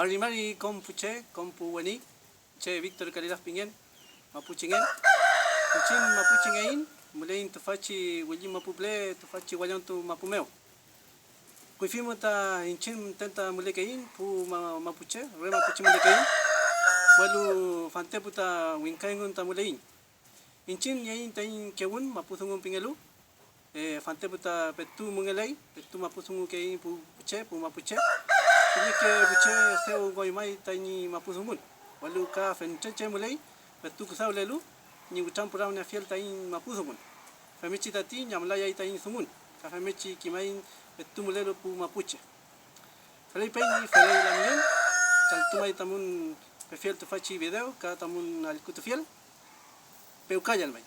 Marimari compuche, compuweni, che Víctor Calidad Pingen, mapuchingen, puchin mapuchingein, mulein tufachi willi mapuple, tufachi wayan tu mapumeo. Kuifimo ta inchin tenta mulekein, pu mapuche, re mapuche mulekein, walu fante puta winkaingun ta mulein. Inchin yain tain kewun mapuzungun pingelu, fante puta petu mungelei, petu mapuzungu kein pu puche, pu mapuche. Ini ke buche seu goimai tain mapuzungun. Walu ka fencheche mulei, petu kusau lelu, ni utam purau na fiel tain mapuzungun. Femichi tati nyamlaya tain sumun. Ka femichi kimain petu mulelu pu mapuche. Felei peini felei lamien, chaltumai tamun pefiel tufachi video, ka tamun alkutu fiel. Peu kayal mai.